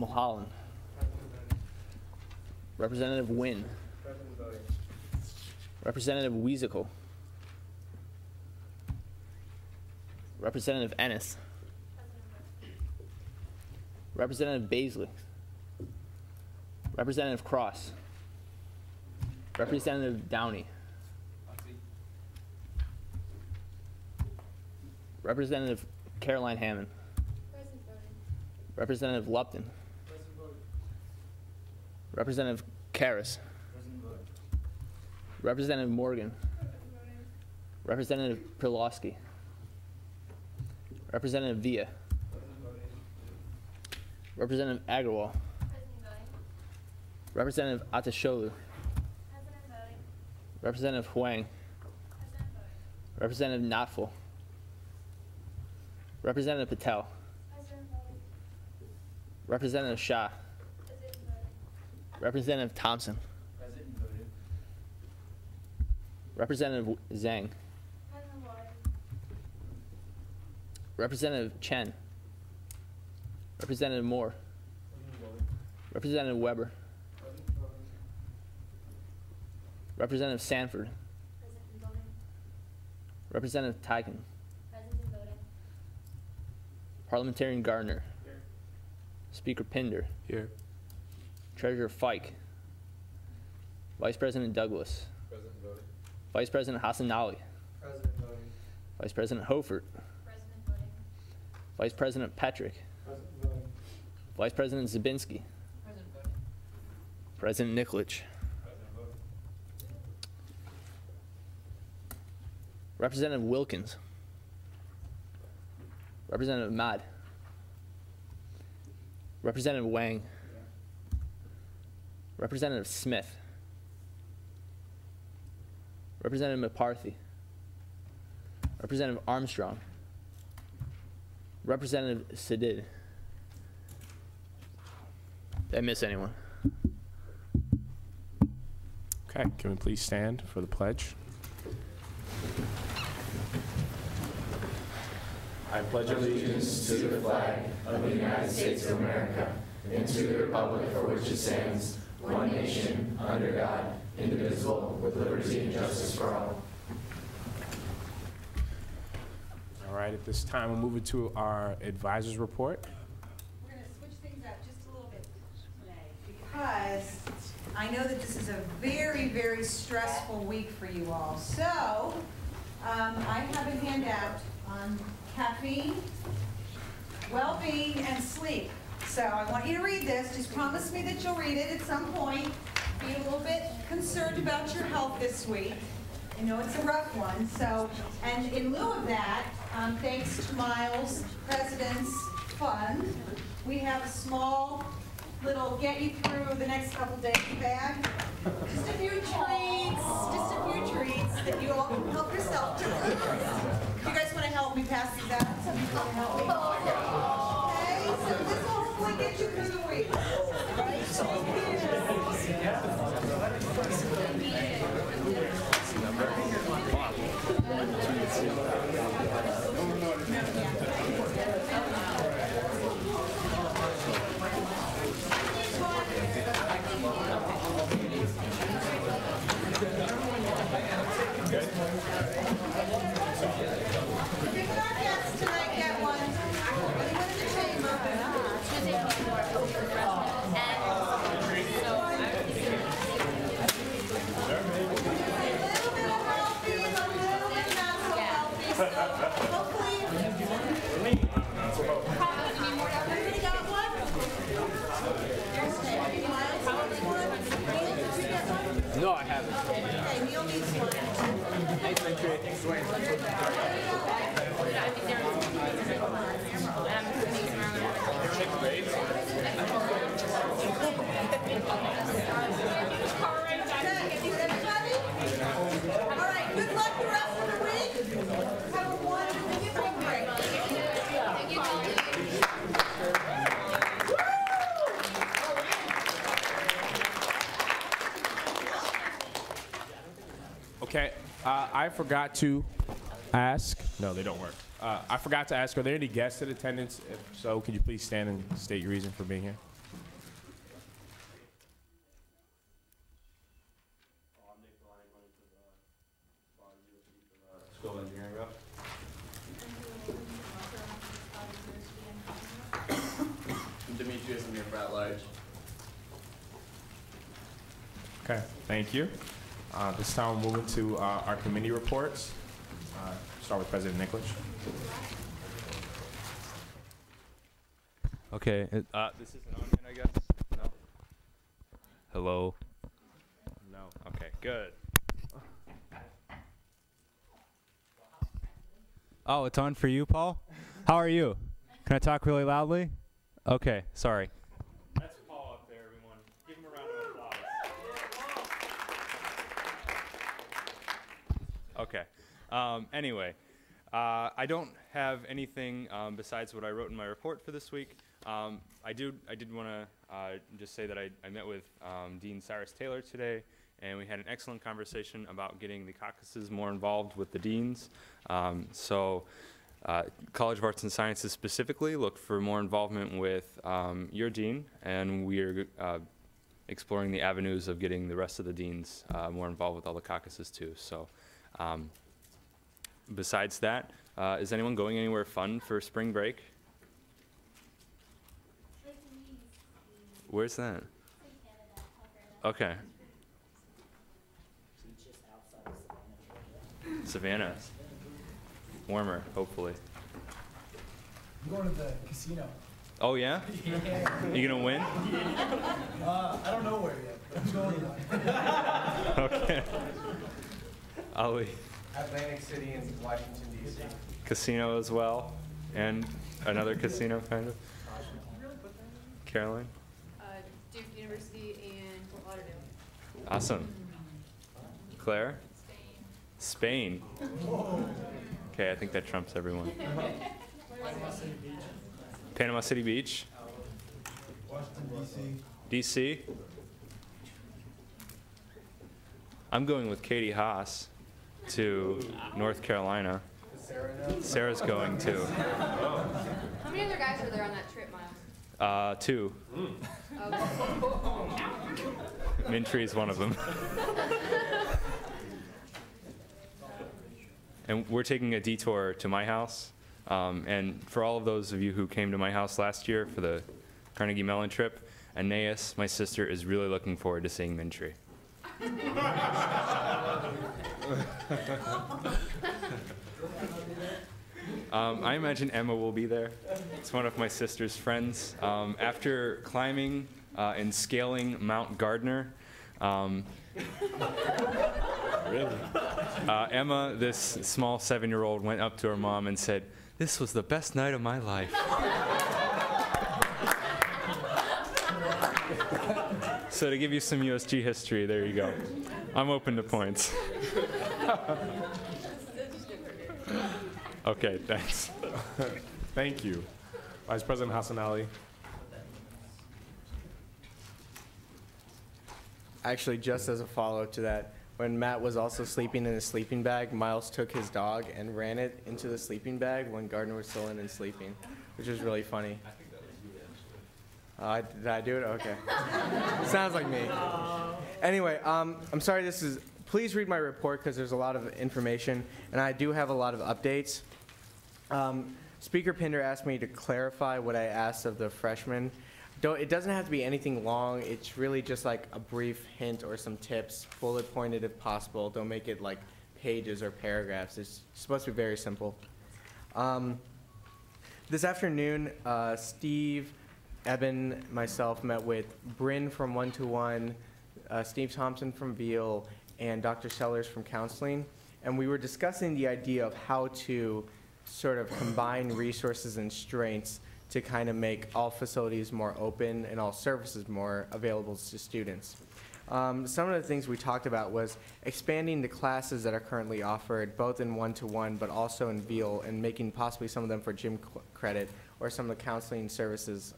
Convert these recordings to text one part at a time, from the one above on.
Mulholland. Representative Wynn. Representative Weasicle. Representative Ennis. Representative Baisley. Representative Cross. Representative Downey. Representative Caroline Hammond. Representative Lupton. Representative Karras. Representative Morgan. Representative Perlowski. Representative Villa. Representative Agarwal. Representative Atasholu. Representative Huang. Representative Notful. Representative Patel. Representative Shah. Representative Thompson. Representative Zhang. Representative Chen. Representative Moore. Representative Weber. Representative Sanford. Representative Tyken. Parliamentarian Gardner. Here. Speaker Pinder. Here. Treasurer Fike. Vice President Douglas. President voting. Vice President Hassanali. President voting. Vice President Hofert. President voting. Vice President Petrick. President voting. Vice President Zabinski. President voting. President Nikolic. President voting. Representative Wilkins. Representative Mad. Representative Wang. Representative Smith. Representative McCarthy. Representative Armstrong. Representative Sadid. Did I miss anyone? Okay, can we please stand for the pledge? I pledge allegiance to the flag of the United States of America and to the republic for which it stands, one nation, under God, indivisible, with liberty and justice for all. All right, at this time, we'll move into our advisors report. We're going to switch things up just a little bit today because I know that this is a very, very stressful week for you all. So I have a handout on caffeine, well-being, and sleep. So I want you to read this. Just promise me that you'll read it at some point. Be a little bit concerned about your health this week. I know it's a rough one. So, and in lieu of that, thanks to Miles' President's Fund, we have a small little get you through the next couple days bag. Just a few treats that you all can help yourself to. You guys want to help me pass these out? Some people want to help me. Okay, so this will hopefully get you through the week. No, I haven't. Okay, Neil needs one. Thanks, Richard. All right, good luck the rest of the week. Have a wonderful break. Okay, I forgot to ask. No, they don't work. I forgot to ask, are there any guests in attendance? If so, could you please stand and state your reason for being here? School of Engineering rep. Demetrius, I'm here for at large. Okay, thank you. This time we'll move into our committee reports. Start with President Nikolic. Okay, this isn't on yet, I guess? No? Hello? No. Okay, good. Oh, it's on for you, Paul? How are you? Can I talk really loudly? Okay, sorry. That's Paul up there, everyone. Give him a round of applause. Okay. Anyway, I don't have anything besides what I wrote in my report for this week. I did want to just say that I met with Dean Cyrus Taylor today, and we had an excellent conversation about getting the caucuses more involved with the deans. College of Arts and Sciences specifically looked for more involvement with your dean, and we're exploring the avenues of getting the rest of the deans more involved with all the caucuses too. So besides that, is anyone going anywhere fun for spring break? Where's that? Okay. Savannah. Warmer, hopefully. I'm going to the casino. Oh yeah? You gonna win? I don't know where yet, but I'm going to. Okay. Ali. Atlantic City and Washington, D.C. Casino as well, and another casino kind of. Caroline. Duke University and Fort Lauderdale. Awesome. Claire. Spain. Okay, I think that trumps everyone. Panama City Beach. Washington, D.C. DC. I'm going with Katie Haas to North Carolina. Sarah's going too. How many other guys were there on that trip, Miles? 2. Mintree's one of them. And we're taking a detour to my house. And for all of those of you who came to my house last year for the Carnegie Mellon trip, Aeneas, my sister, is really looking forward to seeing Mintree. I imagine Emma will be there. It's one of my sister's friends. After climbing and scaling Mount Gardner, really? Emma, this small 7-year-old, went up to her mom and said, "This was the best night of my life." So to give you some USG history, there you go. I'm open to points. Okay, thanks. Thank you. Vice President Hassan Ali. Actually, just as a follow-up to that, when Matt was also sleeping in a sleeping bag, Miles took his dog and ran it into the sleeping bag when Gardner was still in and sleeping, which was really funny. Did I do it? Okay. Sounds like me. Anyway, I'm sorry please read my report because there's a lot of information, and I do have a lot of updates. Speaker Pinder asked me to clarify what I asked of the freshmen. It doesn't have to be anything long. It's really just like a brief hint or some tips, bullet pointed if possible. Don't make it like pages or paragraphs. It's supposed to be very simple. This afternoon, Steve, Eben, myself met with Bryn from 1-to-1, Steve Thompson from Veal, and Dr. Sellers from counseling. And we were discussing the idea of how to sort of combine resources and strengths to kind of make all facilities more open and all services more available to students. Some of the things we talked about was expanding the classes that are currently offered, both in 1-to-1 but also in Veal, and making possibly some of them for gym credit or some of the counseling services.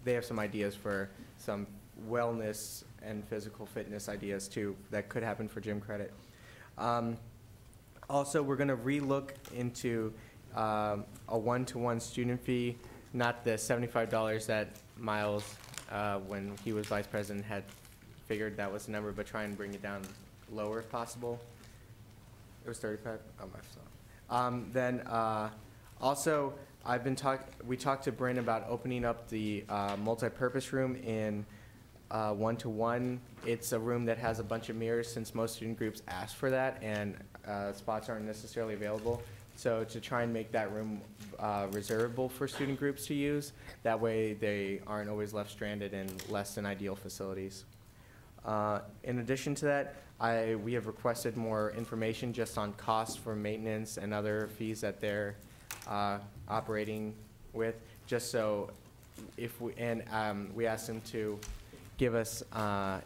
They have some ideas for some wellness and physical fitness ideas too that could happen for gym credit. Also, we're going to relook into a 1-to-1 student fee, not the $75 that Miles, when he was vice president, had figured that was the number, but try and bring it down lower if possible. It was 35? Oh, my fault. Then, also, we talked to Bryn about opening up the multi-purpose room in 1-to-1. It's a room that has a bunch of mirrors since most student groups ask for that, and spots aren't necessarily available. So to try and make that room reservable for student groups to use, that way they aren't always left stranded in less than ideal facilities. In addition to that, we have requested more information just on costs for maintenance and other fees that they're operating with, just so we asked them to give us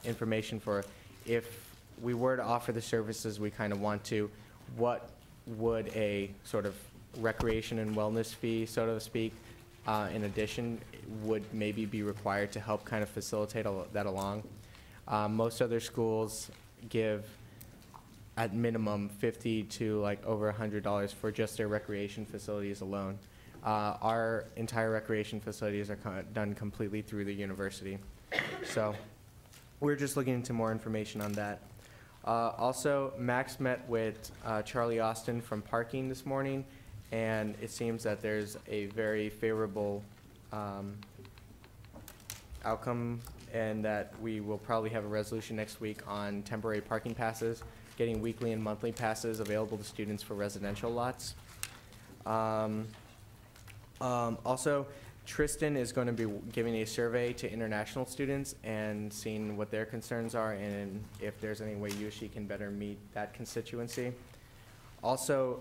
information for if we were to offer the services we kind of want to, what would a sort of recreation and wellness fee, so to speak, in addition, would maybe be required to help kind of facilitate that along. Most other schools give at minimum $50 to like over $100 for just their recreation facilities alone. Our entire recreation facilities are done completely through the university. So we're just looking into more information on that. Also, Max met with Charlie Austin from parking this morning, and it seems that there's a very favorable outcome, and that we will probably have a resolution next week on temporary parking passes, getting weekly and monthly passes available to students for residential lots. Also, Tristan is going to be giving a survey to international students and seeing what their concerns are and if there's any way she can better meet that constituency. Also,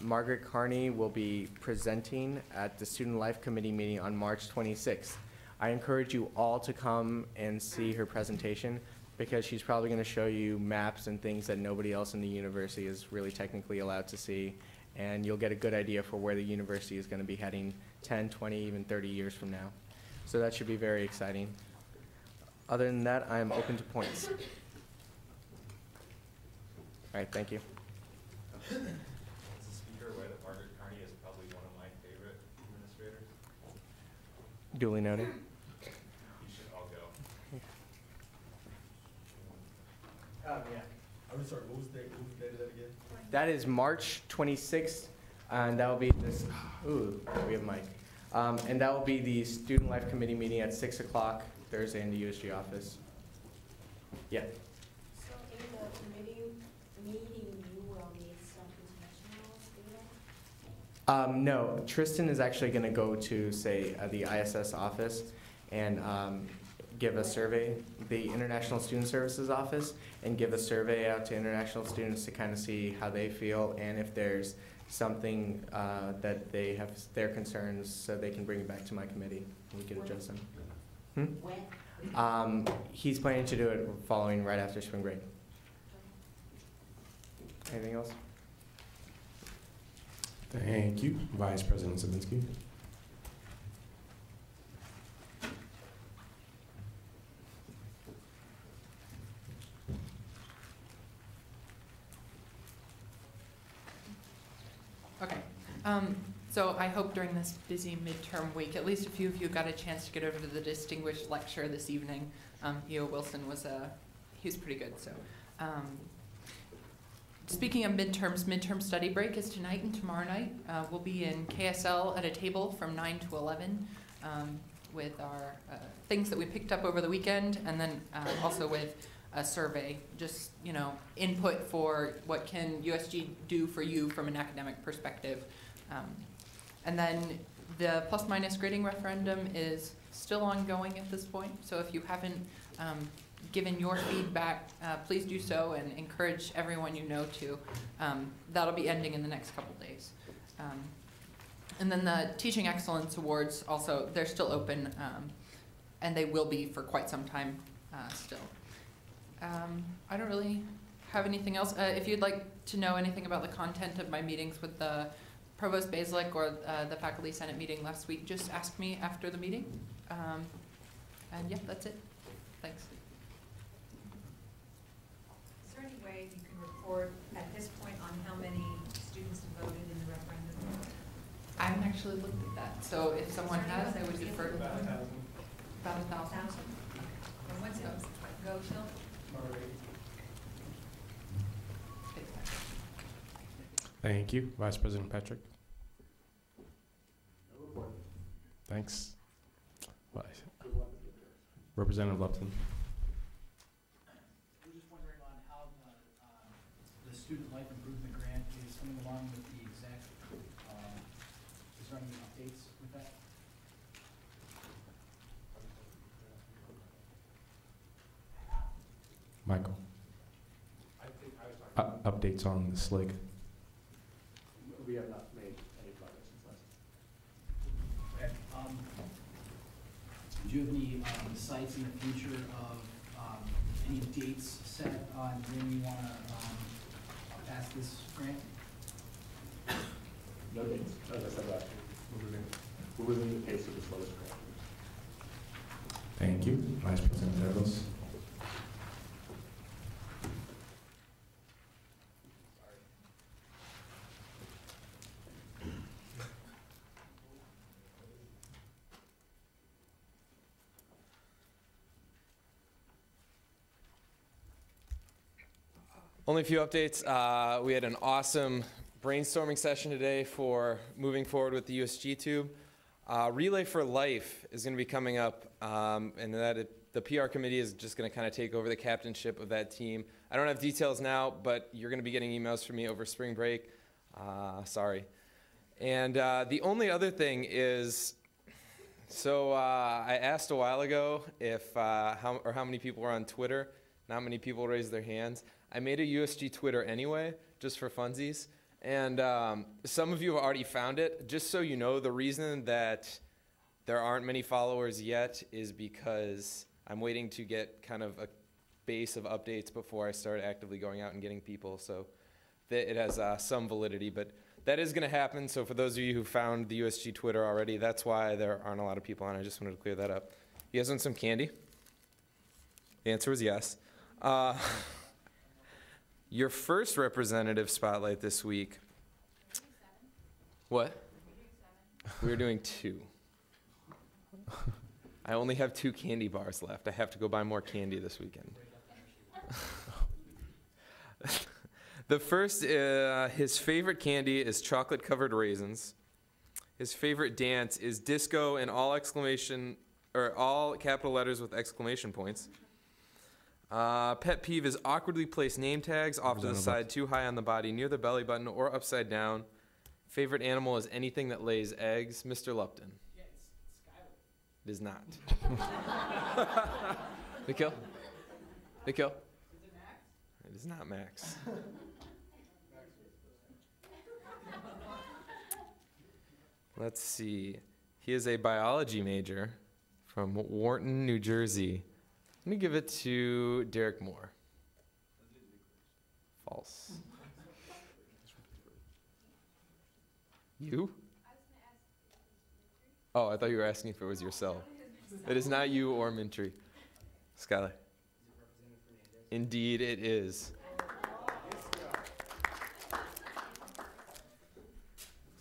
Margaret Carney will be presenting at the Student Life Committee meeting on March 26th. I encourage you all to come and see her presentation because she's probably going to show you maps and things that nobody else in the university is really technically allowed to see, and you'll get a good idea for where the university is going to be heading 10, 20, even 30 years from now. So that should be very exciting. Other than that, I am open to points. All right, thank you. As a speaker, aware that Margaret Carney is probably one of my favorite administrators. Duly noted. You should all go. Yeah. I'm sorry, what was the date of that again? That is March 26th, and that will be this, ooh, we have Mike. And that will be the Student Life Committee meeting at 6 o'clock Thursday in the USG office. Yeah. So in the committee meeting, you will need some international data? No, Tristan is actually going to go to, say, the ISS office and give a survey, the International Student Services office, and give a survey out to international students to kind of see how they feel and if there's something that they have their concerns, so they can bring it back to my committee and we can address them. When? He's planning to do it following right after spring break. Anything else? Thank you. Vice President Sabinsky. Okay. So I hope during this busy midterm week, at least a few of you got a chance to get over to the distinguished lecture this evening. E.O. Wilson was he was pretty good. So, speaking of midterms, midterm study break is tonight and tomorrow night. We'll be in KSL at a table from 9 to 11 with our things that we picked up over the weekend, and then also with a survey, just input for what can USG do for you from an academic perspective. And then the plus-minus grading referendum is still ongoing at this point, so if you haven't given your feedback, please do so and encourage everyone you know to. That'll be ending in the next couple days. And then the Teaching Excellence Awards also, they're still open, and they will be for quite some time still. I don't really have anything else. If you'd like to know anything about the content of my meetings with the Provost Basilik or the Faculty Senate meeting last week, just ask me after the meeting. And yeah, that's it. Thanks. Is there any way you can report at this point on how many students voted in the referendum? I haven't actually looked at that, so if someone has, I would defer to them. About 1,000. And what's it go till? Thank you. Vice President Patrick. Thanks. Representative Lupton. We're just wondering on how the Student Life Improvement Grant is coming along with the exec. Is there any updates with that? Michael. Updates on the SLIG. We have not made any progress since last. Okay. Do you have any sites in the future of any dates set on when you want to pass this grant? No dates. As I said last year, we're within the pace of this latest grant. Thank you. Vice President Douglas. Only a few updates. We had an awesome brainstorming session today for moving forward with the USG tube. Relay for Life is going to be coming up, and the PR committee is just going to kind of take over the captainship of that team. I don't have details now, but you're going to be getting emails from me over spring break. Sorry. And the only other thing is, so I asked a while ago if how many people were on Twitter. Not many people raised their hands. I made a USG Twitter anyway, just for funsies. And some of you have already found it. Just so you know, the reason that there aren't many followers yet is because I'm waiting to get kind of a base of updates before I start actively going out and getting people. So that it has some validity. But that is going to happen. So for those of you who found the USG Twitter already, that's why there aren't a lot of people on. I just wanted to clear that up. You guys want some candy? The answer was yes. Your first representative spotlight this week. What? We were doing 2. I only have 2 candy bars left. I have to go buy more candy this weekend. The first, his favorite candy is chocolate-covered raisins. His favorite dance is disco and all capital letters with exclamation points. Pet peeve is awkwardly placed name tags off to the side, too high on the body, near the belly button, or upside down. Favorite animal is anything that lays eggs. Mr. Lupton. Yeah, it's Skylar. It is not. The kill? The kill? Is it Max? It is not Max. Let's see. He is a biology major from Wharton, New Jersey. Let me give it to Derek Moore. False. You? Oh, I thought you were asking if it was yourself. It is not you or Mintry. Skylar. Indeed it is.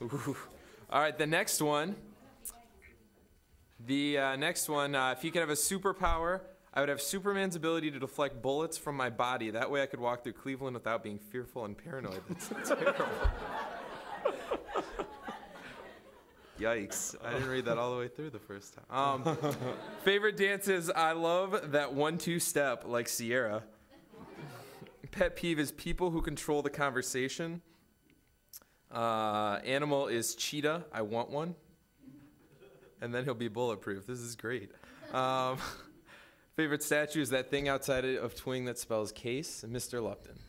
Ooh. All right, the next one. If you could have a superpower, I would have Superman's ability to deflect bullets from my body. That way I could walk through Cleveland without being fearful and paranoid. That's terrible. Yikes. I didn't read that all the way through the first time. Favorite dances, I love that 1-2 step like Sierra. Pet peeve is people who control the conversation. Animal is cheetah. I want one. And then he'll be bulletproof. This is great. Favorite statue is that thing outside of Twing that spells case, Mr. Lupton.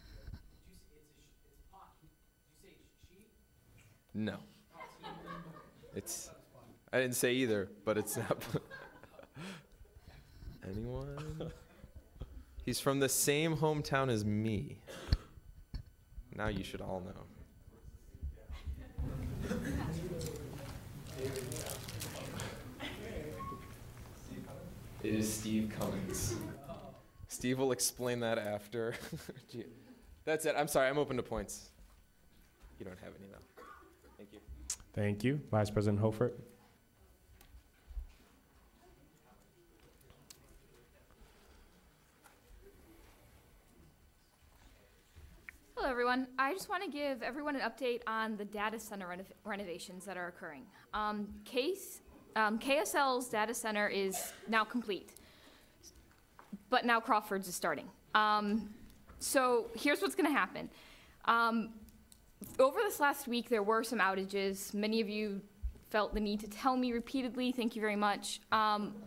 No. I didn't say either, but it's not. Anyone? He's from the same hometown as me. Now you should all know. It is Steve Cummings. Steve will explain that after. That's it. I'm sorry. I'm open to points. You don't have any, though. Thank you. Thank you. Vice President Hofert. Hello, everyone. I just want to give everyone an update on the data center renovations that are occurring. KSL's data center is now complete, but now Crawford's is starting. So here's what's going to happen. Over this last week, there were some outages. Many of you felt the need to tell me repeatedly. Thank you very much.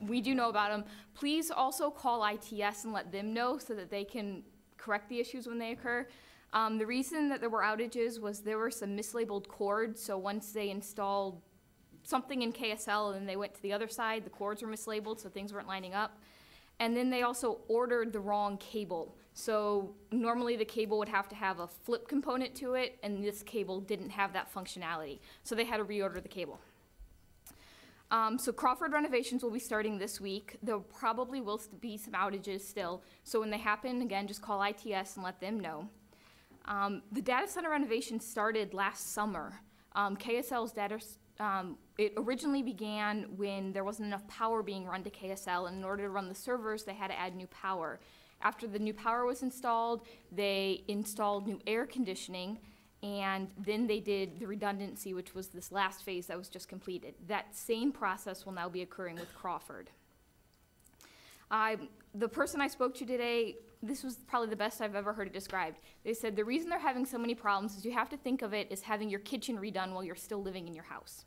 We do know about them. Please also call ITS and let them know so that they can correct the issues when they occur. The reason that there were outages was there were some mislabeled cords, so once they installed something in KSL and then they went to the other side, the cords were mislabeled, so things weren't lining up. And then they also ordered the wrong cable. So normally the cable would have to have a flip component to it, and this cable didn't have that functionality. So they had to reorder the cable. So Crawford renovations will be starting this week. There probably will be some outages still. So when they happen, again, just call ITS and let them know. The data center renovation started last summer. KSL's data, it originally began when there wasn't enough power being run to KSL, and in order to run the servers, they had to add new power. After the new power was installed, they installed new air conditioning, and then they did the redundancy, which was this last phase that was just completed. That same process will now be occurring with Crawford. The person I spoke to today, this was probably the best I've ever heard it described. They said the reason they're having so many problems is you have to think of it as having your kitchen redone while you're still living in your house.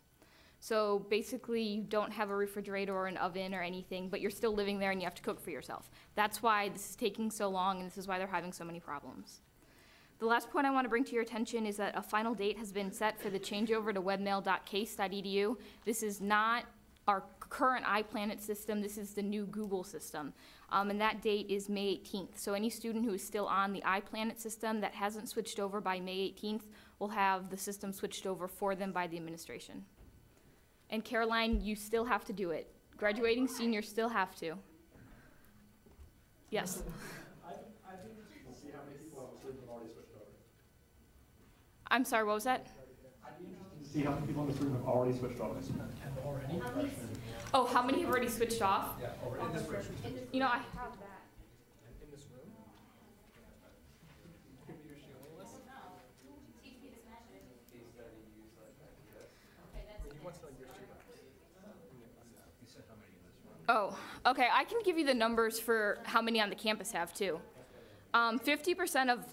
So basically, you don't have a refrigerator or an oven or anything, but you're still living there and you have to cook for yourself. That's why this is taking so long, and this is why they're having so many problems. The last point I want to bring to your attention is that a final date has been set for the changeover to webmail.case.edu. This is not our current iPlanet system. This is the new Google system, and that date is May 18th. So any student who is still on the iPlanet system that hasn't switched over by May 18th will have the system switched over for them by the administration. And Caroline, you still have to do it. Graduating seniors still have to. Yes? I'd be interested to see how many people on the student have already switched over. I'm sorry, what was that? I'd be interested to see how many people in this room have already switched over. Oh, how many have already switched off? Yeah, already in this room. You know, I have that. In this room? Oh, okay, I can give you the numbers for how many on the campus have too. 50% of,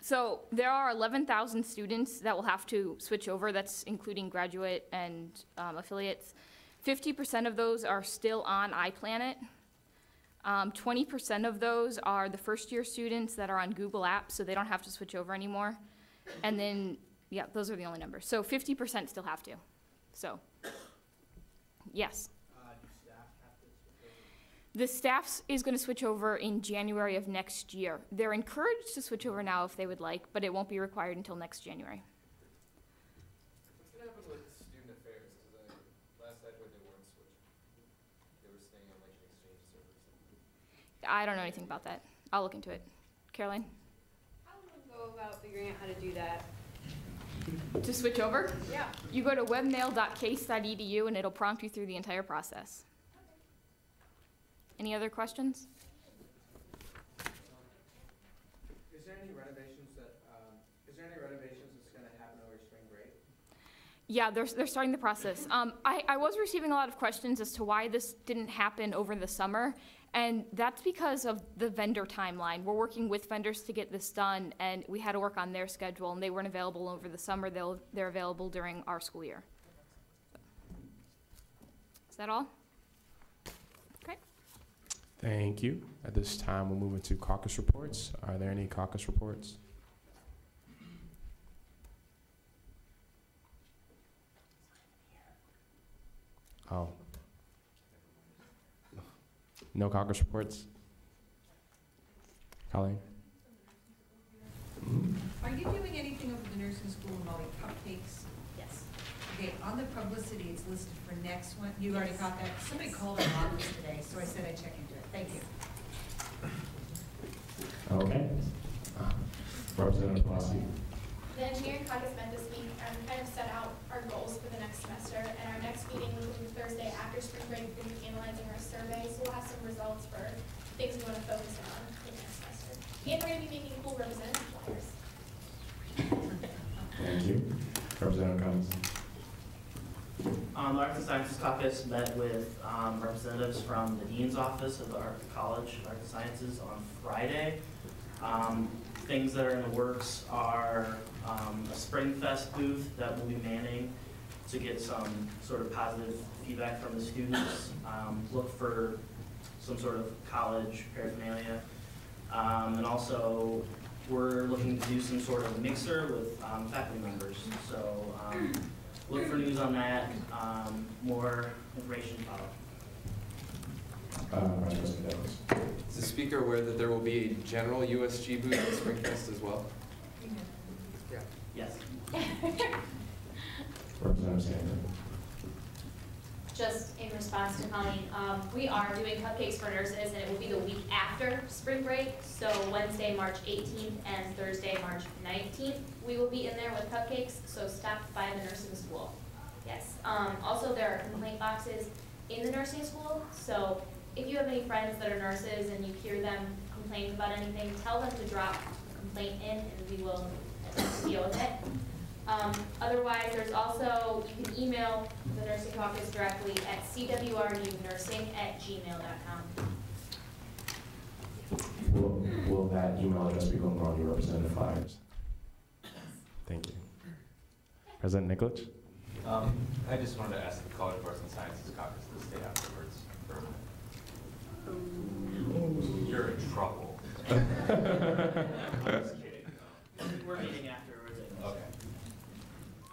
so there are 11,000 students that will have to switch over, that's including graduate and affiliates. 50% of those are still on iPlanet. 20% of those are the first year students that are on Google Apps, so they don't have to switch over anymore. And then, yeah, those are the only numbers. So 50% still have to, so, yes. The staff is going to switch over in January of next year. They're encouraged to switch over now if they would like, but it won't be required until next January. What's going to happen with student affairs? Because last I heard they weren't switching. They were staying on like an exchange server. I don't know anything about that. I'll look into it. Caroline? How do we go about figuring out how to do that? To switch over? Yeah. You go to webmail.case.edu and it'll prompt you through the entire process. Any other questions? Is there any renovations that's going to happen over spring break? Yeah, they're starting the process. I was receiving a lot of questions as to why this didn't happen over the summer, and that's because of the vendor timeline. We're working with vendors to get this done, and we had to work on their schedule, and they weren't available over the summer. They're available during our school year. Is that all? Thank you. At this time, we'll move into caucus reports. Are there any caucus reports? Oh. No caucus reports? Colleen? Are you doing anything over the nursing school involving cupcakes? Yes. Okay, on the publicity, it's listed for next one. You already caught that? Somebody called our office today, so I said I'd check into it. Thank you. Okay. Representative Rossi. The engineering caucus met this week and kind of set out our goals for the next semester. And our next meeting will be Thursday after spring break. We're going to be analyzing our survey, so we'll have some results for things we want to focus on for the next semester. And we're going to be making cool representative flyers. Thank you. Representative Collins. The Arts and Sciences Caucus met with representatives from the Dean's Office of the College of Arts and Sciences on Friday. Things that are in the works are a Spring Fest booth that we'll be manning to get some sort of positive feedback from the students. Look for some sort of college paraphernalia. And also, we're looking to do some sort of mixer with faculty members. So look for news on that. More information to follow. Is the speaker aware that there will be a general USG booth at Springfest as well? Yeah. Yes. Representative Sanders. Just in response to Colleen, we are doing cupcakes for nurses, and it will be the week after spring break. So Wednesday, March 18th and Thursday, March 19th, we will be in there with cupcakes. So stop by the nursing school. Yes. Also, there are complaint boxes in the nursing school. So if you have any friends that are nurses and you hear them complain about anything, tell them to drop a complaint in, and we will deal with it. Otherwise, there's also, you can email the nursing caucus directly at cwrunursing@gmail.com. Will that email address be going on your representative flyers? Thank you. President Nikolic? I just wanted to ask the College of Arts and Sciences Caucus to stay afterwards for a minute. You're in trouble. I'm just kidding. We're meeting afterwards. Okay.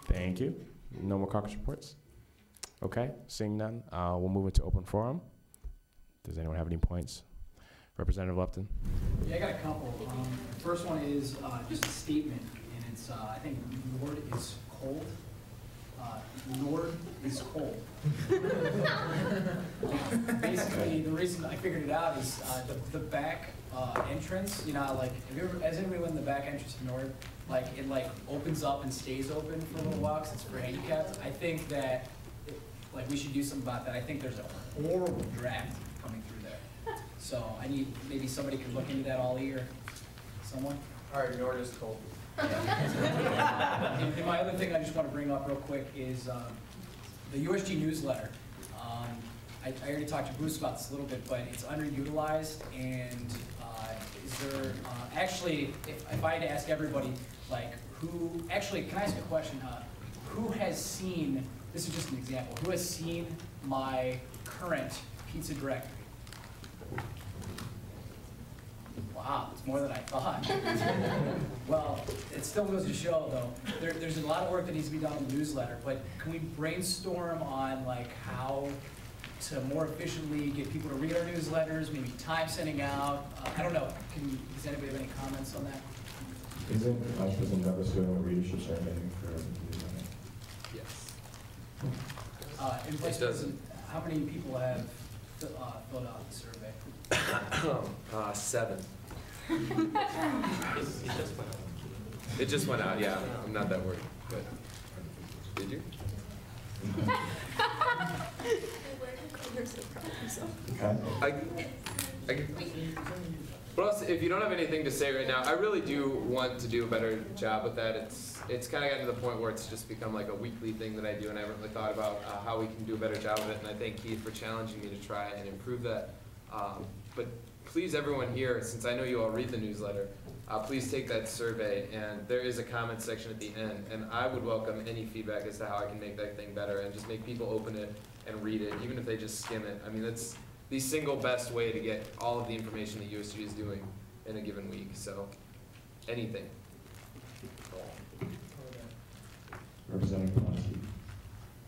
Thank you. No more caucus reports? Okay, seeing none, we'll move into open forum. Does anyone have any points? Representative Lupton? Yeah, I got a couple. The first one is just a statement, and it's, I think, Nord is cold. Nord is cold. Basically, the reason I figured it out is the back entrance, you know, like, has anybody went in the back entrance to Nord? Like, it opens up and stays open for a little while because it's for handicapped. I think that, we should do something about that. I think there's a horrible draft coming through there. So I need, maybe somebody could look into that, Ollie, or someone? All right, Nord is cold. And my other thing I just want to bring up real quick is the USG newsletter. I already talked to Bruce about this a little bit, but it's underutilized, and is there, actually, if I had to ask everybody, who, actually, can I ask a question? Who has seen, this is just an example, who has seen my current pizza directory? Wow, it's more than I thought. Well, it still goes to show, though, there's a lot of work that needs to be done in the newsletter, but can we brainstorm on how to more efficiently get people to read our newsletters, maybe time sending out? I don't know. Does anybody have any comments on that? Isn't Vice President Douglas doing a readership survey for the newsletter? Yes. And Vice President, how many people have filled out the survey? 7. It just went out, yeah. I'm not that worried, but did you? But also, if you don't have anything to say right now, I really do want to do a better job with that. It's kind of gotten to the point where it's just become like a weekly thing that I do, and I haven't really thought about how we can do a better job of it. And I thank Keith for challenging me to try and improve that. But please, everyone here, since I know you all read the newsletter, please take that survey, and there is a comment section at the end, and I would welcome any feedback as to how I can make that thing better and just make people open it and read it, even if they just skim it. I mean, that's the single best way to get all of the information that USG is doing in a given week, so anything. Representative Pulaski.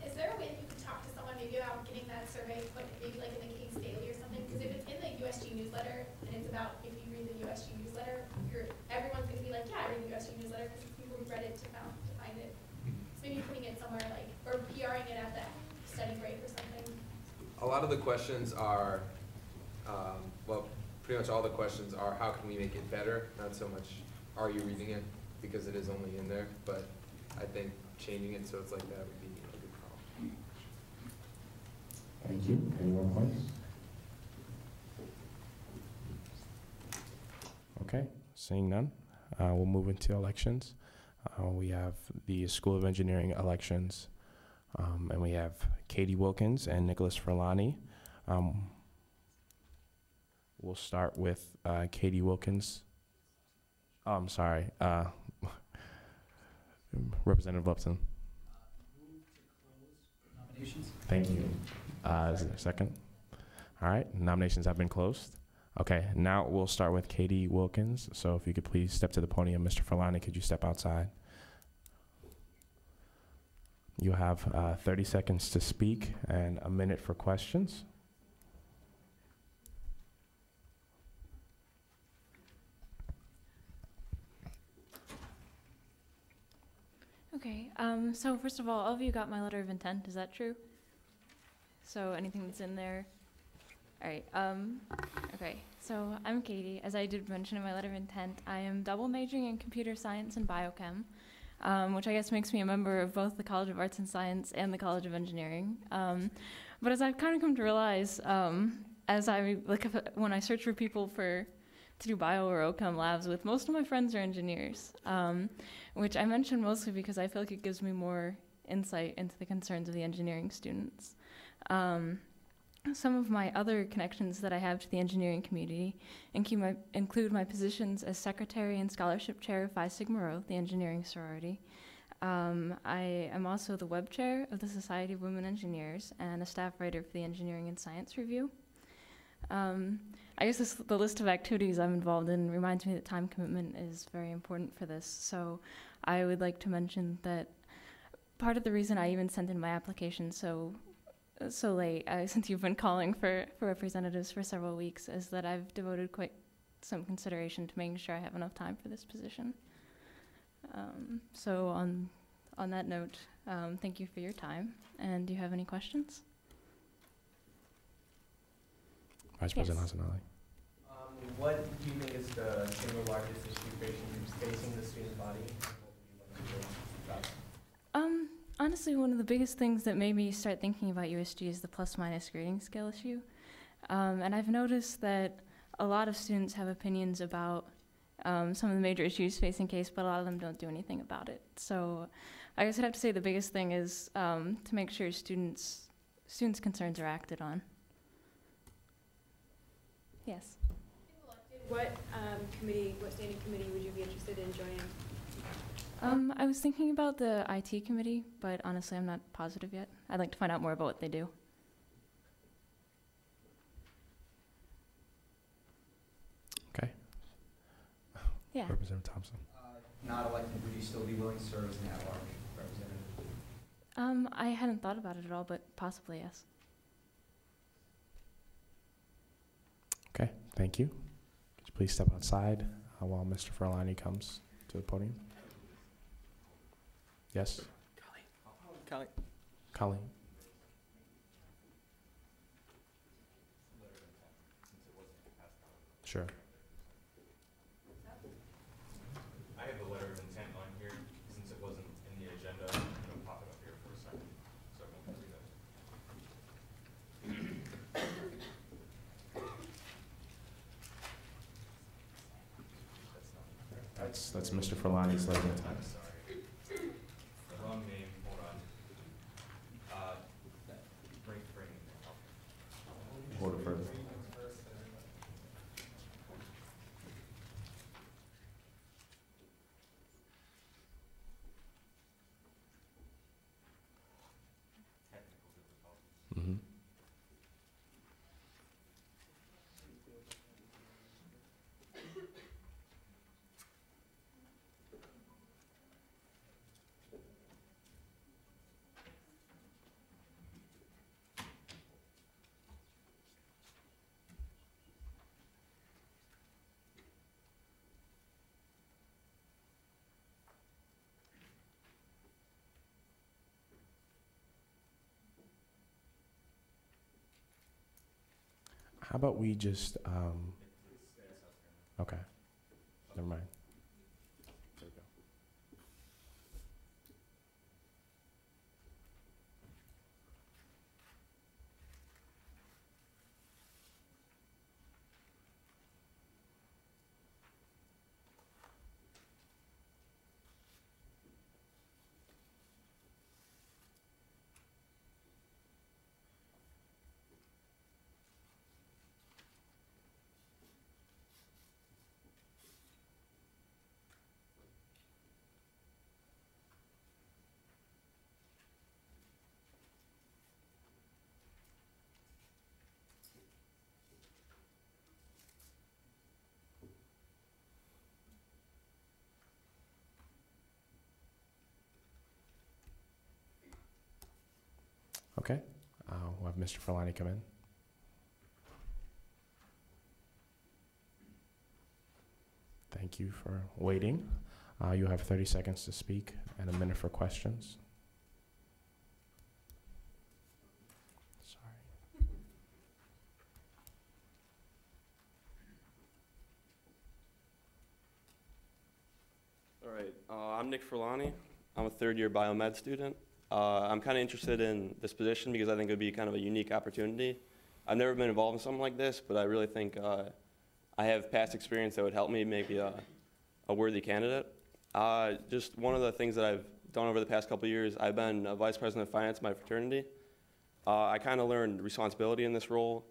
Is there a way that you could talk to someone maybe about getting that survey, maybe like in the Case Daily or something? Because if it's in the USG newsletter, and it's about if you read the USG newsletter, everyone's going to be like, yeah, I read the USG newsletter, because people who've read it to find it. So maybe putting it somewhere or PRing it at that study break or something. A lot of the questions are, well, pretty much all the questions are, how can we make it better? Not so much, are you reading it? Because it is only in there, but I think changing it so it's like that would be a good call. Thank you. Any more points? Okay, seeing none, we'll move into elections. We have the School of Engineering elections, and we have Katie Wilkins and Nicholas Ferlani. We'll start with Katie Wilkins. Oh, I'm sorry, Representative Lupton. Nominations? Thank you. Is there a second? All right, nominations have been closed. Okay, now we'll start with Katie Wilkins. So if you could please step to the podium. Mr. Ferlani, could you step outside? You have 30 seconds to speak and a minute for questions. Okay, so first of all of you got my letter of intent, is that true? So anything that's in there? All right, okay, so I'm Katie. As I did mention in my letter of intent, I am double majoring in computer science and biochem, which I guess makes me a member of both the College of Arts and Science and the College of Engineering. But as I've kind of come to realize, as I when I search for people to do bio or OChem labs with, most of my friends are engineers, which I mention mostly because I feel like it gives me more insight into the concerns of the engineering students. Some of my other connections that I have to the engineering community include my positions as secretary and scholarship chair of Phi Sigma Rho, the engineering sorority. I am also the web chair of the Society of Women Engineers and a staff writer for the Engineering and Science Review. I guess the list of activities I'm involved in reminds me that time commitment is very important for this. So I would like to mention that part of the reason I even sent in my application so late, since you've been calling for representatives for several weeks, is that I've devoted quite some consideration to making sure I have enough time for this position. So on that note, thank you for your time. And do you have any questions? Vice President Hasanali. What do you think is the single largest issue facing the student body? Honestly, one of the biggest things that made me start thinking about USG is the plus-minus grading scale issue. And I've noticed that a lot of students have opinions about some of the major issues facing CASE, but a lot of them don't do anything about it. So I guess I'd have to say the biggest thing is to make sure students' concerns are acted on. Yes. What what standing committee would you be interested in joining? I was thinking about the IT committee, but honestly, I'm not positive yet. I'd like to find out more about what they do. Okay. Yeah. Representative Thompson. Not elected, would you still be willing to serve as an at-large representative? I hadn't thought about it at all, but possibly, yes. Okay, thank you. Could you please step outside while Mr. Ferlani comes to the podium? Yes? Colleen. Colleen. Sure. I have the letter of intent on here, since it wasn't in the agenda. I'm going to pop it up here for a second, so everyone can read it. That's Mr. Ferlani's letter of intent. Wrong name, hold on. Bring Hold it further. Mm-hmm. How about we just, okay, never mind. There we go. Okay, we'll have Mr. Forlani come in. Thank you for waiting. You have 30 seconds to speak and a minute for questions. All right, I'm Nick Forlani. I'm a third-year biomed student. I'm kind of interested in this position because I think it would be kind of a unique opportunity. I've never been involved in something like this, but I really think I have past experience that would help me make a worthy candidate. Just one of the things that I've done over the past couple of years, I've been a vice president of finance in my fraternity. I kind of learned responsibility in this role.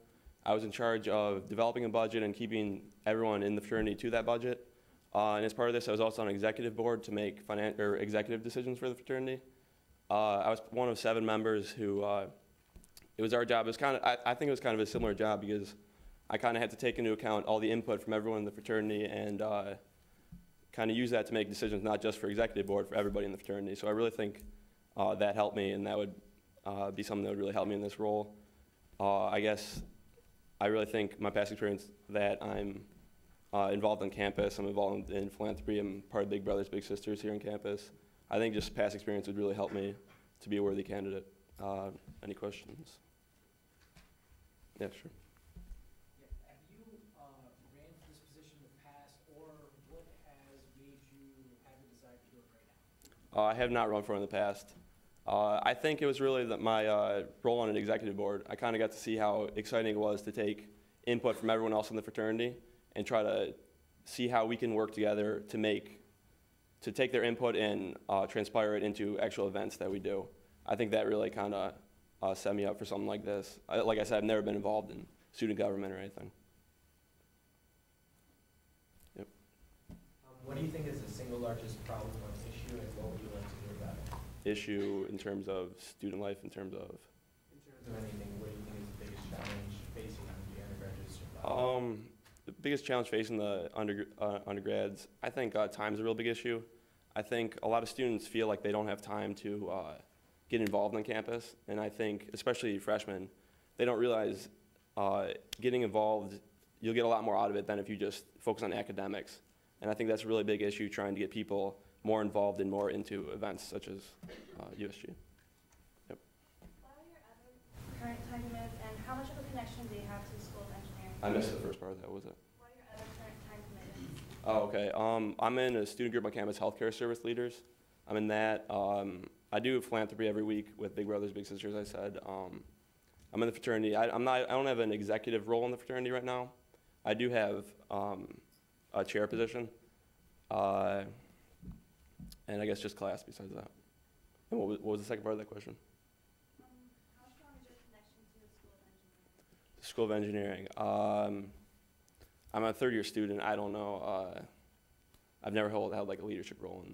I was in charge of developing a budget and keeping everyone in the fraternity to that budget. And as part of this, I was also on an executive board to make executive decisions for the fraternity. I was one of 7 members who, it was our job. It was kind of, I think it was kind of a similar job because I kind of had to take into account all the input from everyone in the fraternity and kind of use that to make decisions, not just for executive board, for everybody in the fraternity. So I really think that helped me, and that would be something that would really help me in this role. I guess I really think my past experience that I'm involved on campus, I'm involved in philanthropy, I'm part of Big Brothers Big Sisters here on campus. I think just past experience would really help me to be a worthy candidate. Any questions? Yeah, sure. Have you ran for this position in the past, or what has made you have the desire to do it right now? I have not run for it in the past. I think it was really that my role on an executive board. I kind of got to see how exciting it was to take input from everyone else in the fraternity and try to see how we can work together to take their input and transpire it into actual events that we do. I think that really kind of set me up for something like this. Like I said, I've never been involved in student government or anything. Yep. What do you think is the single largest problem or issue, and what would you like to do about it? Issue in terms of student life, in terms of? In terms of anything, what do you think is the biggest challenge facing the undergraduate student? The biggest challenge facing the undergrads, I think time is a real big issue. I think a lot of students feel like they don't have time to get involved on campus, and I think, especially freshmen, they don't realize getting involved, you'll get a lot more out of it than if you just focus on academics. And I think that's a really big issue, trying to get people more involved and more into events such as USG. Yep. What are your other current time commitments, and how much of a connection do you have to the School of Engineering? I missed the first part of that, what was it? What are your other current time commitments? Oh, okay. I'm in a student group on campus, Healthcare Service Leaders. I'm in that. I do philanthropy every week with Big Brothers Big Sisters, I said. I'm in the fraternity. I don't have an executive role in the fraternity right now. I do have a chair position. And I guess just class besides that. And what was the second part of that question? How strong is your connection to the The School School of Engineering? of Engineering. I'm a third-year student. I don't know. I've never held like a leadership role in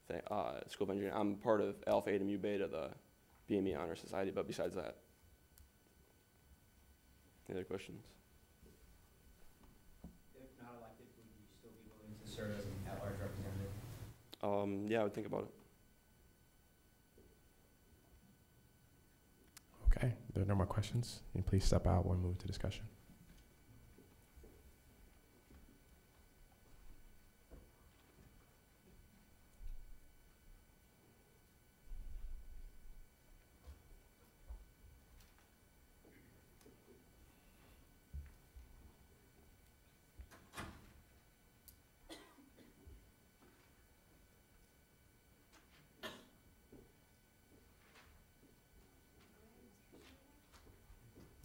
the School of Engineering. I'm part of Alpha Eta Mu Beta, the BME Honor Society, but besides that. Any other questions? If not elected, would you still be willing to serve as an at-large representative? Yeah, I would think about it. Okay, if there are no more questions, can you please step out when we move to discussion?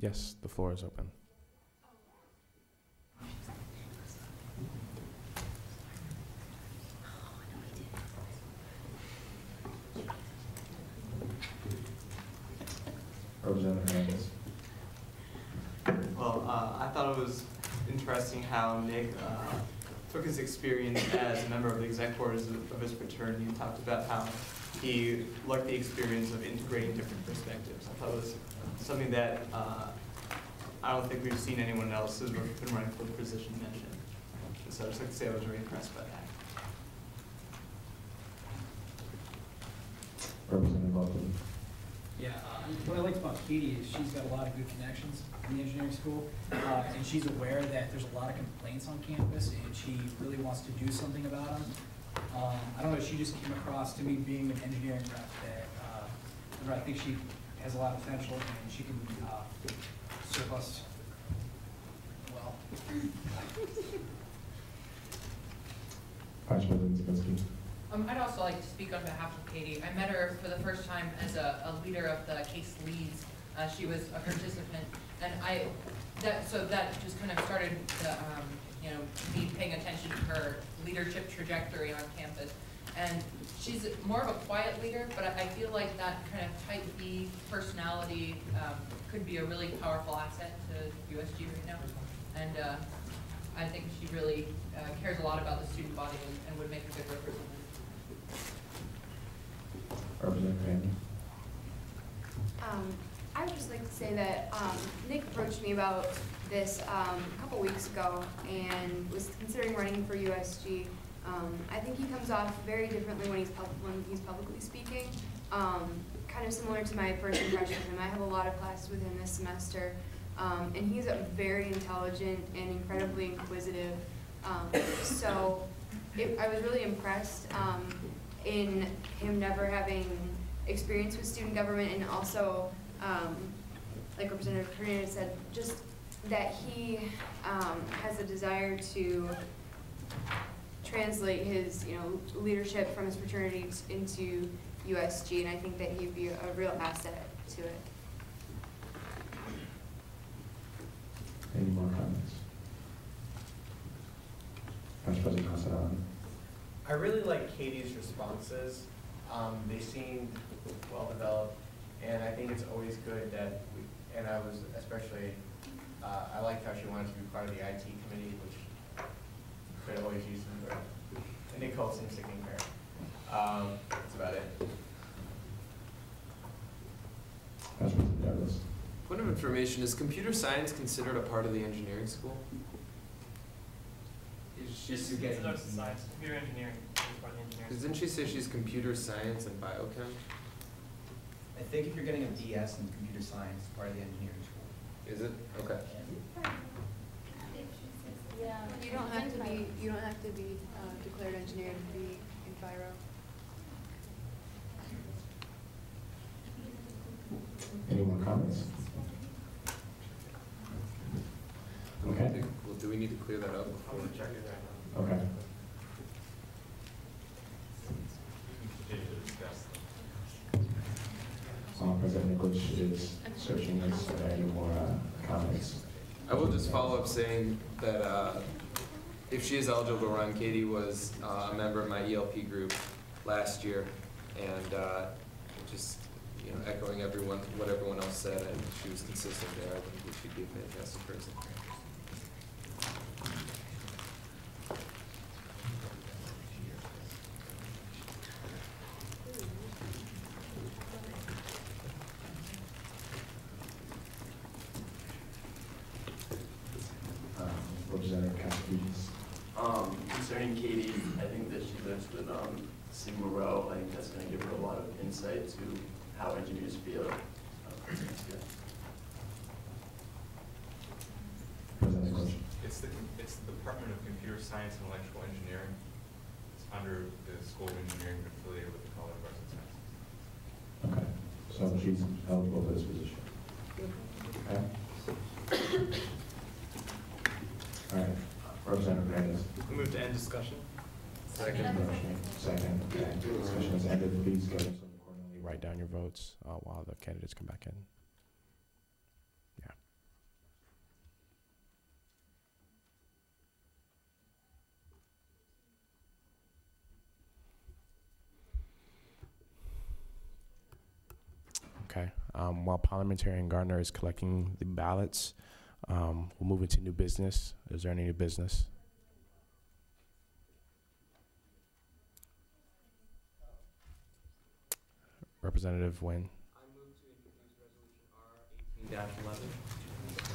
Yes, the floor is open. Representative Hernandez. Well, I thought it was interesting how Nick took his experience as a member of the exec board of his fraternity and talked about how he liked the experience of integrating different perspectives. I thought it was something that I don't think we've seen anyone else who's been running for the position mention. And so I just like to say I was very impressed by that. Representative Buckley. Yeah, what I about Katie is she's got a lot of good connections in the engineering school, and she's aware that there's a lot of complaints on campus, and she really wants to do something about them. I don't know, she just came across to me being an engineering rep that I think she has a lot of potential, and she can serve us well. Vice President Zelinski. I'd also like to speak on behalf of Katie. I met her for the first time as a leader of the case leads. She was a participant, and that just kind of started the, me paying attention to her leadership trajectory on campus. And she's more of a quiet leader, but I feel like that kind of type B personality could be a really powerful asset to USG right now. And I think she really cares a lot about the student body and would make a good representative. Representative Payne. I would just like to say that Nick approached me about this a couple weeks ago and was considering running for USG. I think he comes off very differently when he's publicly speaking. Kind of similar to my first impression of him. I have a lot of classes with him this semester, and he's very intelligent and incredibly inquisitive. So I was really impressed in him never having experience with student government, and also, like Representative Hernandez said, just that he has a desire to translate his leadership from his fraternities into USG, and I think that he'd be a real asset to it. Any more comments? Vice President Castellano. I really like Katie's responses. They seemed well developed, and I think it's always good that and I was especially, I liked how she wanted to be part of the IT committee, which could always use some growth. And Nicole seems to concur. That's about it. Point of information, is computer science considered a part of the engineering school? She's getting science, computer engineering is part of the engineering. Didn't she say she's computer science and biochem? I think if you're getting a DS in computer science, it's part of the engineering school. Is it? Okay. Yeah. You don't have to be declared engineer to be in Biro. Any more comments? Okay. Well, do we need to clear that up before? Check it out. Okay. President Nicholas is searching this. Are there any more comments? I will just follow up saying that if she is eligible to run, Katie was a member of my ELP group last year, and just echoing what everyone else said, and she was consistent there. I think she'd be a fantastic person. Concerning Katie, I think that she lives with Sigma Rho. I think that's going to give her a lot of insight to how engineers feel. It's the Department of Computer Science and Electrical Engineering. It's under the School of Engineering affiliated with the College of Arts and Sciences. Okay, so she's eligible for this position. Okay. All right. Representative Hernandez. Move to end discussion. Second. Second. Okay. Discussion is ended. Please go and accordingly write down your votes while the candidates come back in. Yeah. Okay. While Parliamentarian Gardner is collecting the ballots, we'll move into new business. Is there any new business? Representative Nguyen. I move to introduce resolution R18-11.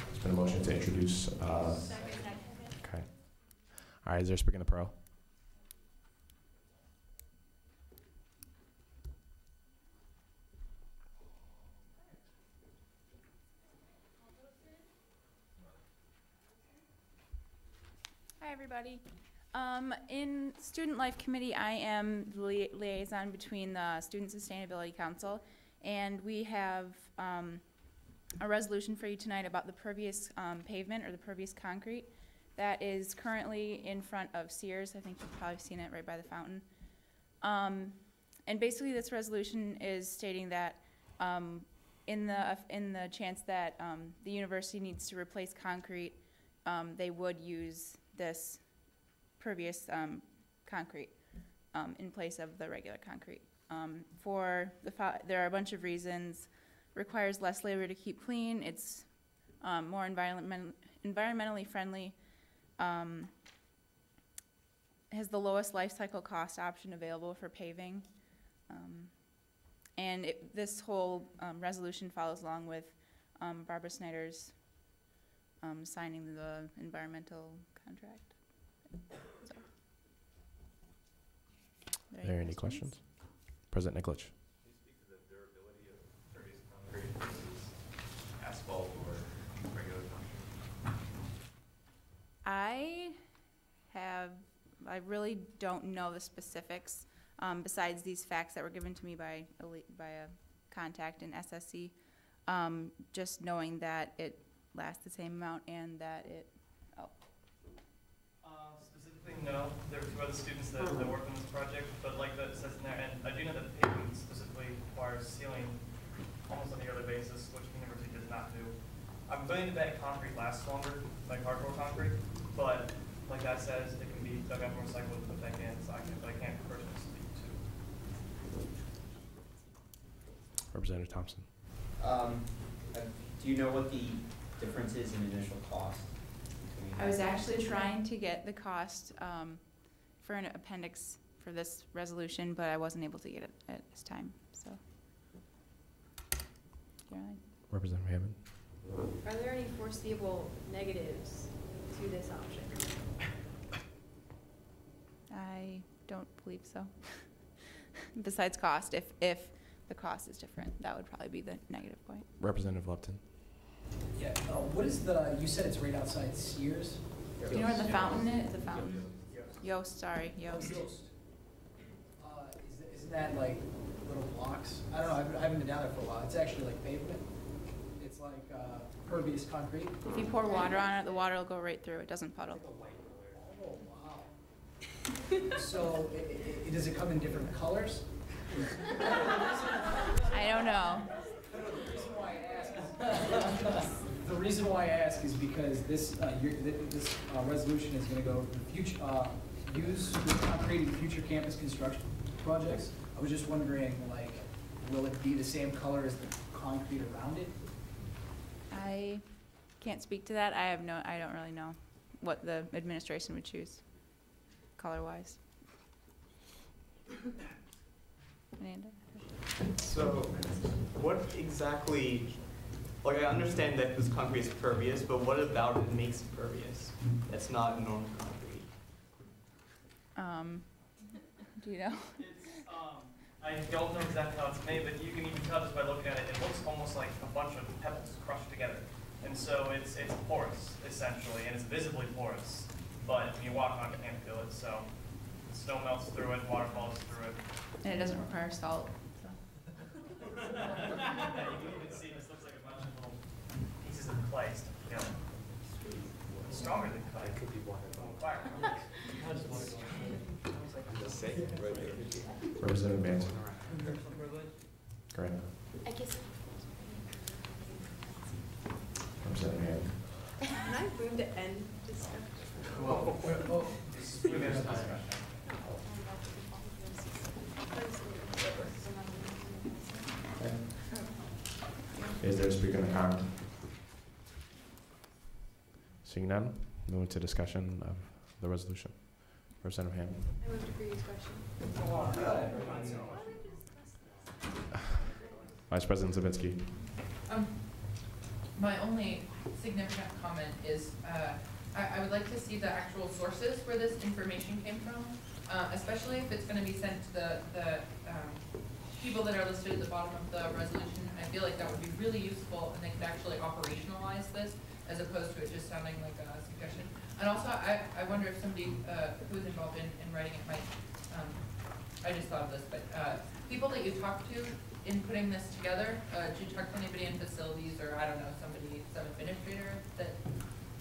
There's been a motion to introduce. Okay. All right, is there a speaker in the pro? everybody. In Student Life Committee, I am the liaison between the Student Sustainability Council, and we have a resolution for you tonight about the pervious pavement or the pervious concrete that is currently in front of Sears. I think you've probably seen it right by the fountain. And basically this resolution is stating that in the chance that the university needs to replace concrete, they would use this pervious concrete in place of the regular concrete. There are a bunch of reasons. Requires less labor to keep clean. It's more environmentally friendly. Has the lowest life cycle cost option available for paving. And this whole resolution follows along with Barbara Snyder's signing the environmental contract. So, Are there any questions? President Nikolic. Can you speak to the durability of pervious concrete versus asphalt or regular concrete? I really don't know the specifics besides these facts that were given to me by a contact in SSC. Just knowing that it lasts the same amount and that it, Specifically, no. There were 2 other students that worked on this project, but like that says in there, and I do know that paving specifically requires sealing almost on a yearly basis, which the university does not do. I'm willing to bet concrete lasts longer, like hardcore concrete, but like that says, it can be dug up and recycled and put back in, so I can't personally speak to. Representative Thompson. Do you know what the difference is in initial cost? I was actually trying to get the cost for an appendix for this resolution, but I wasn't able to get it at this time, so. Representative Hammond. Are there any foreseeable negatives to this option? I don't believe so. Besides cost, if the cost is different, that would probably be the negative point. Representative Lupton. Yeah, what is the, you said it's right outside Sears? Do you know where the fountain is? The fountain? Yost, sorry, Yost. Isn't that like little blocks? I don't know, I haven't been down there for a while. It's actually like pavement. It's like pervious concrete. If you pour water on it, the water will go right through. It doesn't puddle. Oh, wow. So, does it come in different colors? I don't know. The reason why I ask is because this resolution is going to go future use concrete in future campus construction projects. I was just wondering, like, will it be the same color as the concrete around it? I can't speak to that. I don't really know what the administration would choose, color-wise. Amanda? So, what exactly, like I understand that this concrete is pervious, but what about it makes it pervious? That's not normal concrete. Do you know? I don't know exactly how it's made, but you can even tell just by looking at it. It looks almost like a bunch of pebbles crushed together. And so it's porous, essentially, and it's visibly porous. But when you walk on it, you can't feel it. So snow melts through it, water falls through it. And it doesn't require salt. So. Yeah, you can even see this looks like a bunch of little pieces of clay stuck together. It's stronger than clay. It could be water. Fire. Representative Manson. Go ahead. I guess. Representative Hammond. Can I move to end discussion? Is there a speaker in the comment? Seeing none, move to discussion of the resolution. Representative Hammond. I moved to previous question. Vice President Zabinski. My only significant comment is I would like to see the actual sources where this information came from, especially if it's going to be sent to the people that are listed at the bottom of the resolution. I feel like that would be really useful, and they could actually operationalize this as opposed to it just sounding like a suggestion. And also, I wonder if somebody who's involved in writing it might, I just thought of this, but people that you talked to in putting this together, did you talk to anybody in facilities or, I don't know, somebody, some administrator that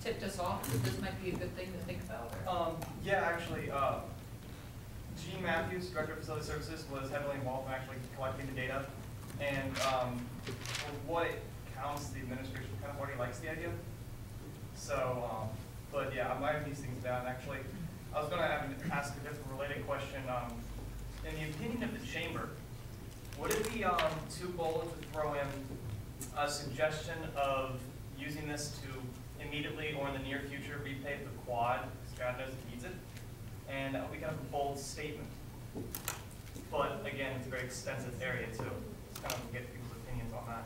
tipped us off that this might be a good thing to think about? Or? Yeah, actually, Gene Matthews, Director of Facility Services, was heavily involved in actually collecting the data. And for what it counts, the administration kind of already likes the idea. So, but yeah, I'm writing these things down. Actually, I was going to ask a different related question. In the opinion of the chamber, would it be too bold to throw in a suggestion of using this to immediately or in the near future repave the quad, because God knows it needs it? And that would be kind of a bold statement. But again, it's a very extensive area too. It's kind of get people's opinions on that.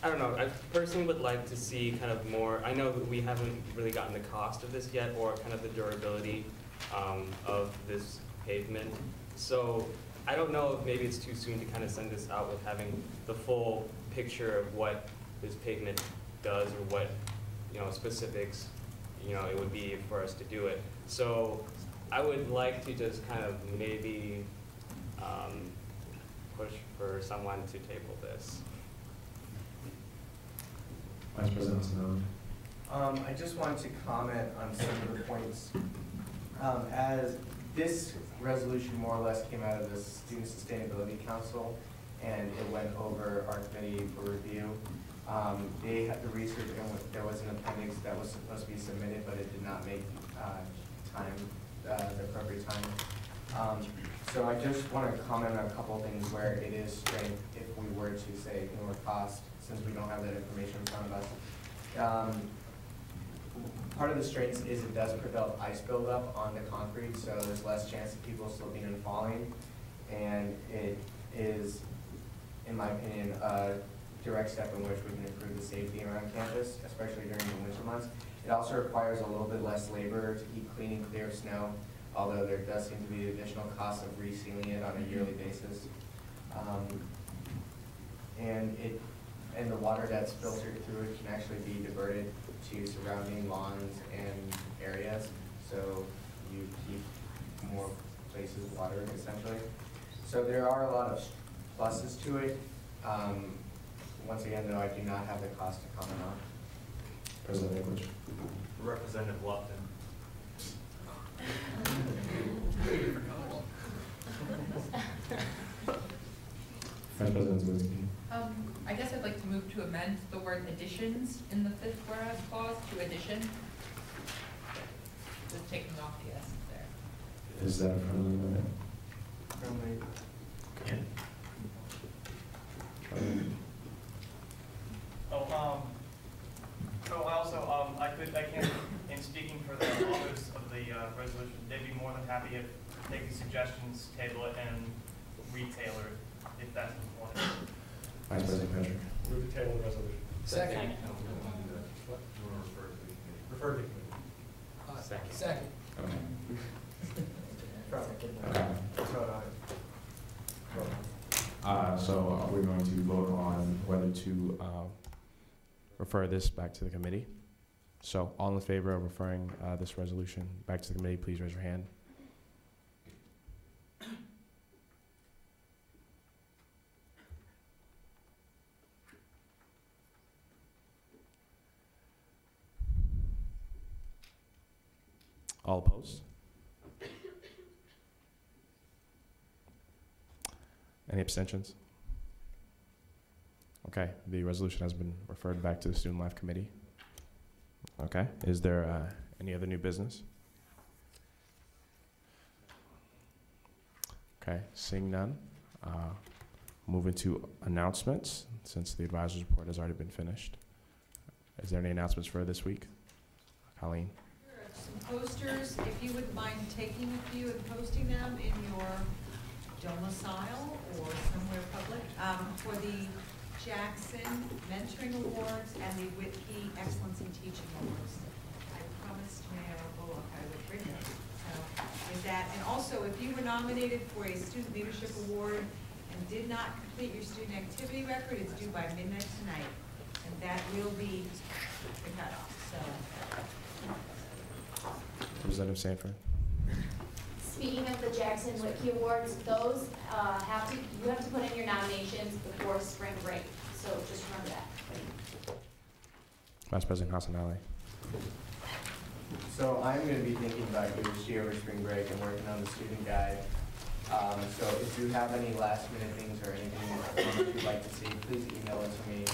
I don't know. I personally would like to see kind of more. I know that we haven't really gotten the cost of this yet, or kind of the durability of this pavement. So I don't know if maybe it's too soon to kind of send this out with having the full picture of what this pavement does or what, you know, specifics, you know, it would be for us to do it. So I would like to just kind of maybe push for someone to table this. Vice President Snow. I just wanted to comment on some of the points. As this resolution more or less came out of the Student Sustainability Council, and it went over our committee for review. They had the research, and there was an appendix that was supposed to be submitted, but it did not make the appropriate time. So I just want to comment on a couple of things where it is strength if we were to say ignore cost, since we don't have that information in front of us. Part of the strengths is it does prevent ice buildup on the concrete, so there's less chance of people slipping and falling. And it is, in my opinion, a direct step in which we can improve the safety around campus, especially during the winter months. It also requires a little bit less labor to keep clean and clear of snow, although there does seem to be additional cost of resealing it on a yearly basis. And the water that's filtered through it can actually be diverted to surrounding lawns and areas, so you keep more places watering essentially. So there are a lot of pluses to it. Once again, though, I do not have the cost to comment on. President English. Representative Lupton. Vice President Zwizinski. I guess I'd like to move to amend the word additions in the 5th whereas clause to addition. Just taking off the S there. Is that a friendly amendment? Friendly. Okay. I can, in speaking for the authors of the resolution, they'd be more than happy if they could suggestions, table it, and retailer it, if that's what you want. Vice President Patrick. Move to table the resolution. Second. What? You want to refer to the committee? Refer to the committee. Second. Second. Okay. So we're going to vote on whether to refer this back to the committee. So all in favor of referring this resolution back to the committee, please raise your hand. All opposed? Any abstentions? Okay, the resolution has been referred back to the Student Life Committee. Okay, is there any other new business? Okay, seeing none. Moving to announcements, since the advisor's report has already been finished. Is there any announcements for this week? Colleen? Some posters, if you wouldn't mind taking a few and posting them in your domicile or somewhere public, for the Jackson Mentoring Awards and the Whitkey Excellence in Teaching Awards. I promised Mayor Bullock I would bring them. So with that, and also if you were nominated for a Student Leadership Award in and did not complete your student activity record, it's due by midnight tonight. And that will be the cutoff, so. Representative Sanford. Speaking of the Jackson Whitkey Awards, those you have to put in your nominations before spring break, so just remember that. Vice President Hassanali. So I'm going to be thinking about USG over spring break and working on the student guide. So if you have any last minute things or anything you'd like to see, please email it to me.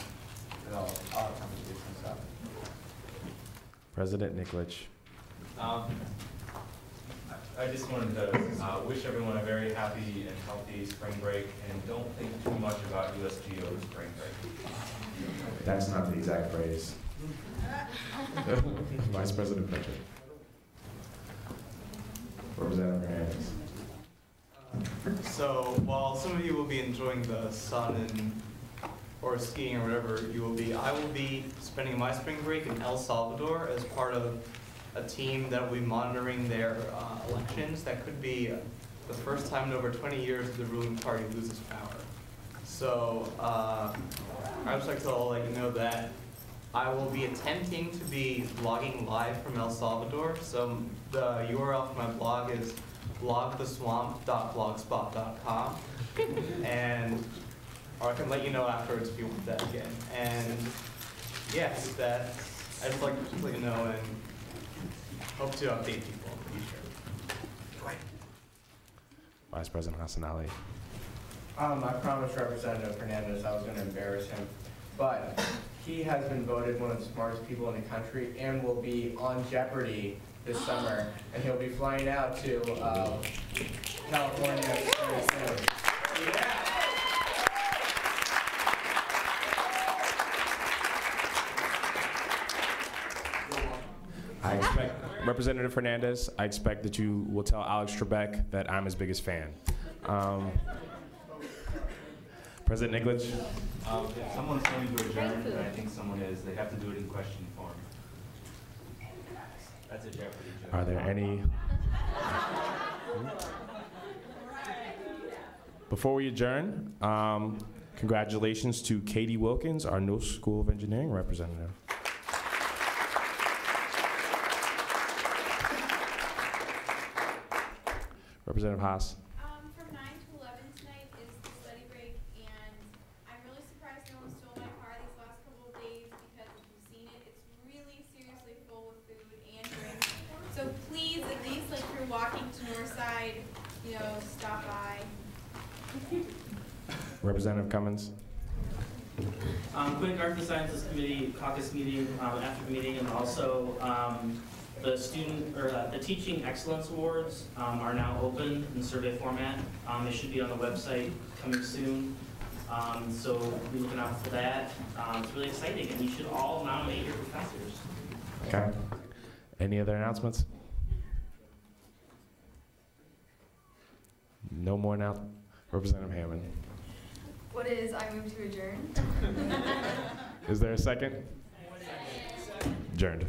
I'll come and do some stuff. President Niklich. I just wanted to wish everyone a very happy and healthy spring break, and don't think too much about USG over spring break. That's not the exact phrase. Vice President Pritchett. Representative Hernandez. So while some of you will be enjoying the sun or skiing or whatever you will be, I will be spending my spring break in El Salvador as part of a team that will be monitoring their elections. That could be the first time in over 20 years that the ruling party loses power. So I would like to let you know that I will be attempting to be blogging live from El Salvador. So the URL for my blog is blogtheswamp.blogspot.com. Or I can let you know afterwards if you want that again. And yes, I'd just like to let you know and hope to update people in the future. Vice President Hassanali. I promised Representative Hernandez I was going to embarrass him, but he has been voted one of the smartest people in the country and will be on Jeopardy this summer, and he'll be flying out to California very soon. Yeah. I expect, Representative Hernandez, I expect that you will tell Alex Trebek that I'm his biggest fan. President Niklich. If someone's going to adjourn, and I think someone is, they have to do it in question form. That's a Jeopardy joke. Are there any? Before we adjourn, congratulations to Katie Wilkins, our new School of Engineering representative. Representative Haas. From 9 to 11 tonight is the study break, and I'm really surprised no one stole my car these last couple of days, because if you've seen it, it's really seriously full with food and drinks. So please, at least like if you're walking to Northside, stop by. Representative Cummins. Quick Art and Sciences Committee caucus meeting after the meeting, and also the Teaching Excellence Awards are now open in survey format. They should be on the website coming soon. So be looking out for that. It's really exciting, and you should all nominate your professors. Okay. Any other announcements? No more now. Representative Hammond. What is I move to adjourn? Is there a second? Adjourned.